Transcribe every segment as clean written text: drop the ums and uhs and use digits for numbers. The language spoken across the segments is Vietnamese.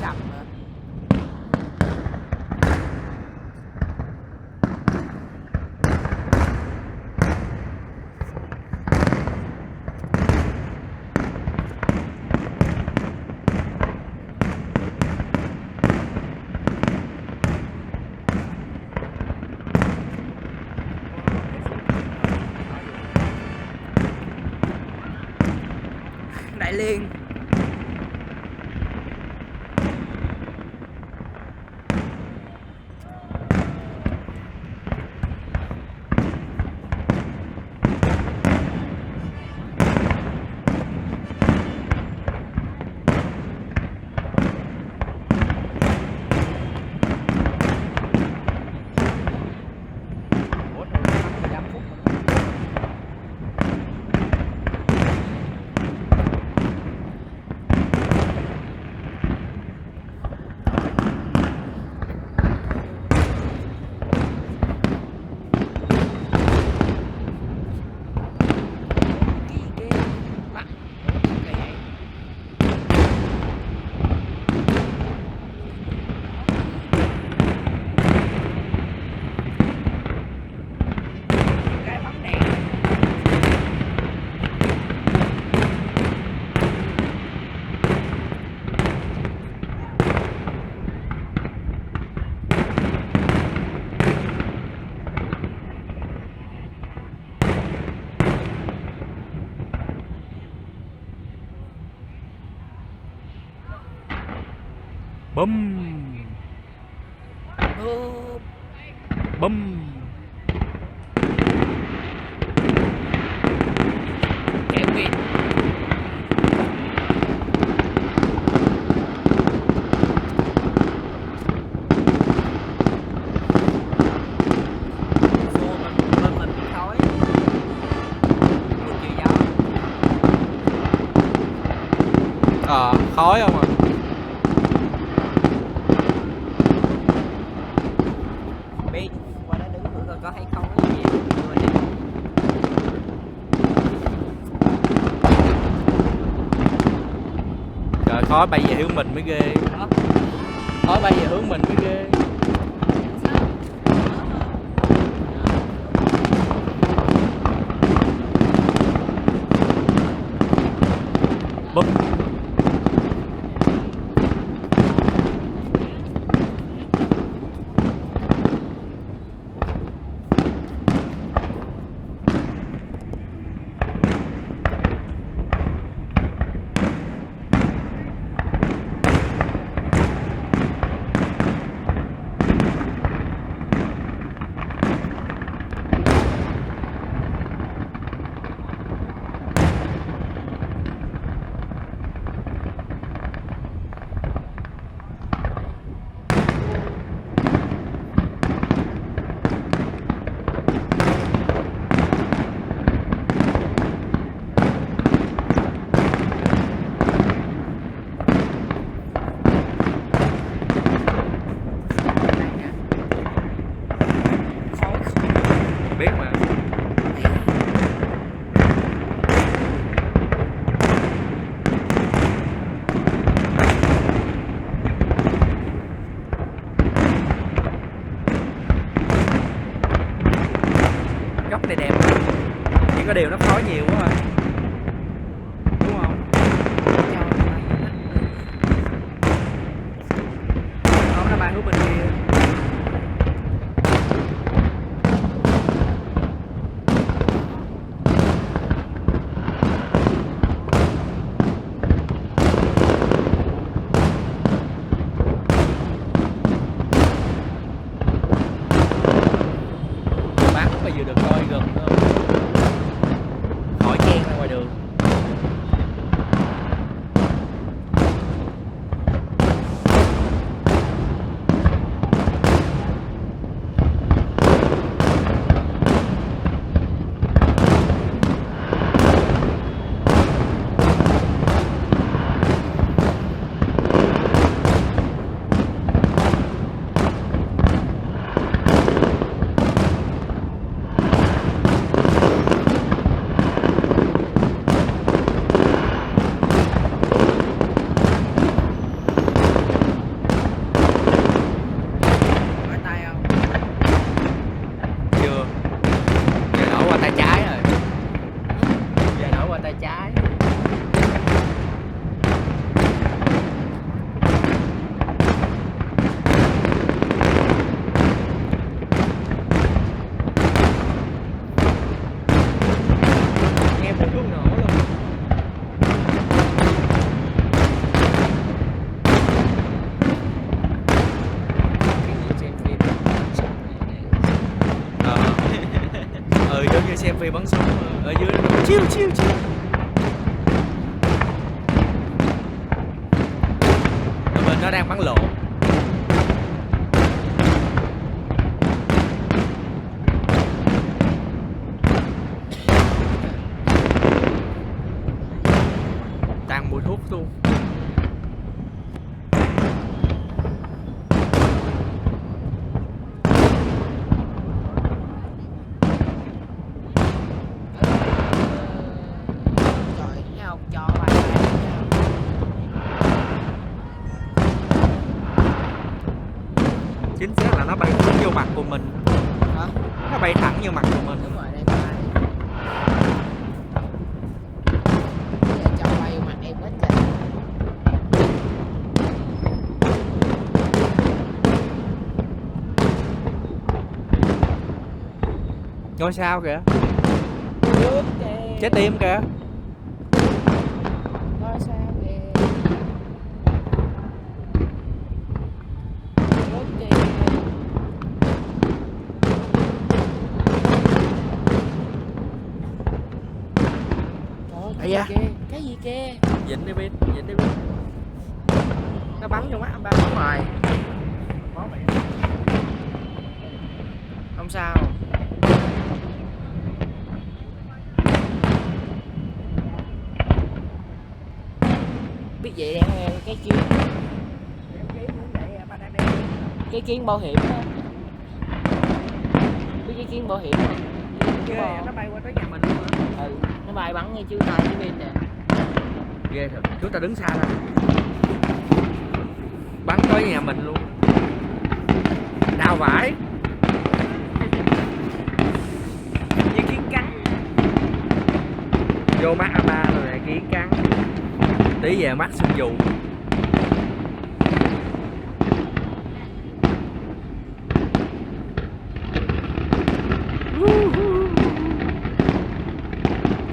đầm mà. Đại Liên. Bum bum. Kéo kìa. Xô mình thói. Chiều gió. Khói không à. Bên qua đó đứng thử coi có thấy không cái gì. Trời, khói bay về hướng mình mới ghê. Khói bay về hướng mình mới ghê. Bum. Biết mà. Góc này đẹp. Chỉ có điều nó khói nhiều quá à. Đúng không? Không, nó bay hướng bên kia. Bắn mà vừa được coi gần nữa. Khỏi chen ra ngoài đường. Phi bắn súng ở dưới chiêu chiêu chiêu. Ở bên nó đang bắn lộn. Tàn mùi thuốc luôn. Chính xác là nó bay thẳng vô mặt của mình. Hả? Nó bay thẳng vô mặt của mình. Đúng rồi, đây bay. Bây giờ cho bay vô mặt em hết trời. Ngôi sao kìa. Nước kìa. Trái tim kìa. Ngôi sao kìa. Nước kìa. Ây da. Cái gì kia? Dịnh đi biết, dịnh đi biết. Nó bắn vô mắt anh ba. Đúng rồi. Không sao. Biết vậy đang cái kiến. Cái kiến bảo hiểm đó. Biết cái kiến bảo hiểm không? Nó bay qua tới nhà mình luôn hả? Ừ, nó bay bắn ngay chứ tay cái bên nè. Ghê thật, chúng ta đứng xa ra. Bắn tới nhà mình luôn. Đau vãi. Như kiến cắn. Vô mắt A3 rồi nè, kiến cắn. Tí về mắt sưng dù.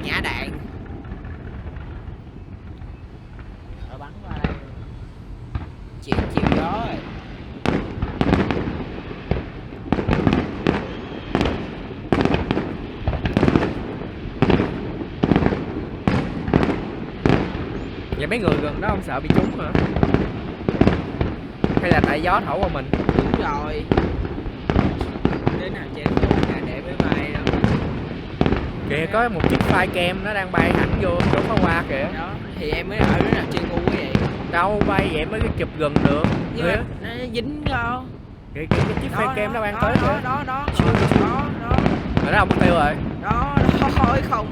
Nhả đạn. Ở bắn qua đây. Chịu gió rồi. Vậy mấy người gần đó không sợ bị trúng hả? Hay là tại gió thổi qua mình? Đúng rồi. Đến nào trên nhà để máy bay đó. Kìa có một chiếc fly cam nó đang bay thẳng vô chỗ pháo hoa kìa. Đó, thì em mới ở đứa nào trên ngu vậy. Đâu bay vậy mới chụp gần được. Nhưng mà nó dính vô. Kìa cái chiếc fly cam nó bay tới đó, kìa. đó, đó, đó, đó. Rồi đó không mất tiêu rồi. Đó, đó, thôi không.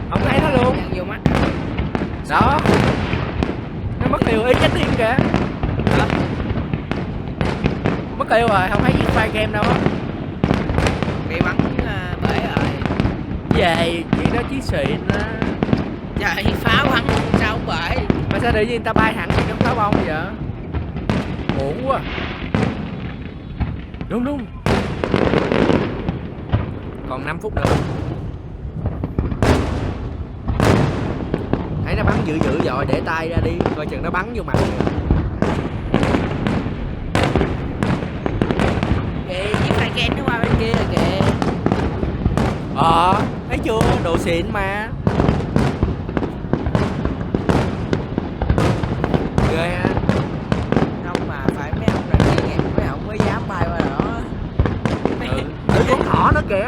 Không thấy nó luôn. Đang vô mắt. Đó. Nó mất tiêu ý chết tim kìa. Hả? Mất tiêu rồi, không thấy chiếc fly cam đâu á. Bị bắn bể rồi. Về chỉ đó chí xịn á. Trời, pháo bắn sao không bể. Mà sao tự nhiên ta bay thẳng trong pháo bông vậy? Uổng quá. Đúng đúng. Còn 5 phút nữa. Thấy nó bắn dữ dữ rồi, để tay ra đi, coi chừng nó bắn vô mặt. Kìa, chiếc phai ken nó qua bên kia rồi kìa. Thấy chưa, đồ xịn mà. Ghê ha. Không mà phải mấy ông là chuyên nghiệp, mấy ông mới dám bay qua đó. Thử con thỏ nữa kìa.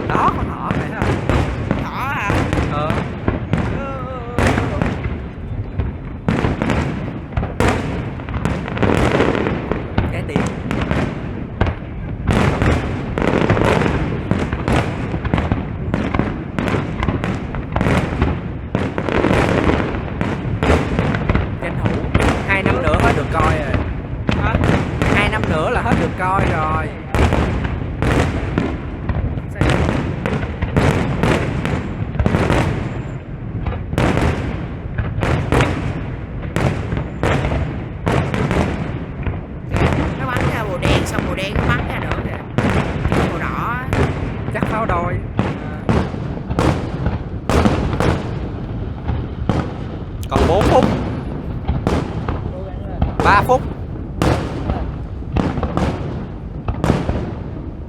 Đó, con thỏ này hả? Thỏ hả? Cái tiền. Tranh thủ 2 năm nữa hết được coi rồi. Hả? 2 năm nữa là hết được coi rồi. xong màu đen nó bắn ra nữa kìa. Cái màu đỏ á. Chắc pháo đôi. Còn 4 phút. Cố gắng lên. 3 phút.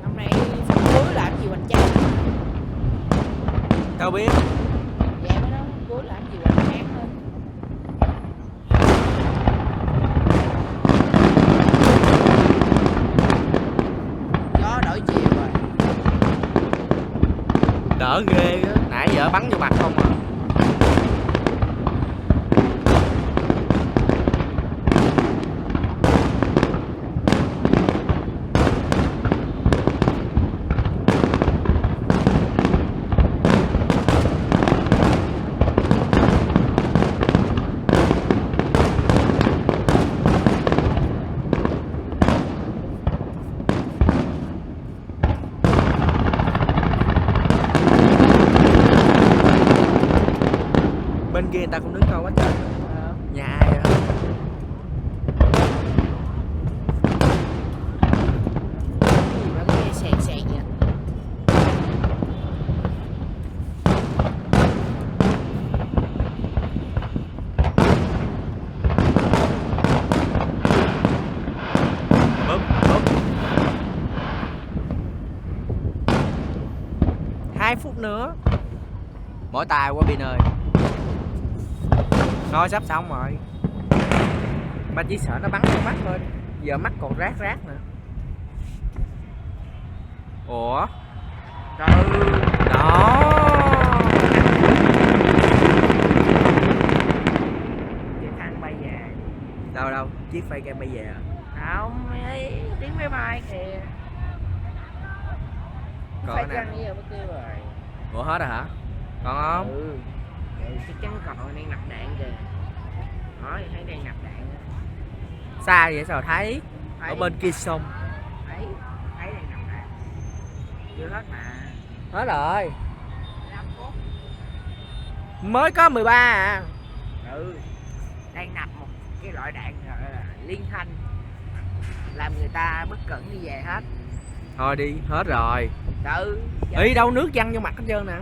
Năm nay phút cuối làm gì hoành tráng. Tao biết. Dạ mới nói phút cuối làm gì hoành tráng hơn. Gió đổi chiều rồi. Đỡ ghê á. Nãy giờ bắn vô mặt không à. Bên kia người ta cũng đứng coi quá trời. Nhà ai vậy? Gì mà có nghe sèn sèn vậy? Bấm, bấm. 2 phút nữa. Mỗi tài qua bên ơi. Thôi sắp xong rồi. Mà chỉ sợ nó bắn vào mắt thôi. Giờ mắt còn rát rát nữa. Ủa? Từ Đó. chiếc thằng bay về. Đâu đâu, chiếc phay game bây giờ. Không, ấy, tiếng máy bay kìa. Còn Phải cái nào? chăng bây giờ mới kêu rồi. Ủa hết rồi hả? Còn không? Ừ, chắc chắn còn đang nạp đạn kìa. Nói thấy đang nạp đạn. Xa vậy sao thấy? Ở Thấy, bên kia sông. thấy đang nạp đạn. Chưa hết mà. Hết rồi. 5 phút. Mới có 13 à. Ừ, đang nạp một cái loại đạn gọi là liên thanh, làm người ta bất cẩn đi về hết. Thôi đi, hết rồi. Từ Ý đâu nước văng vô mặt hết trơn nè.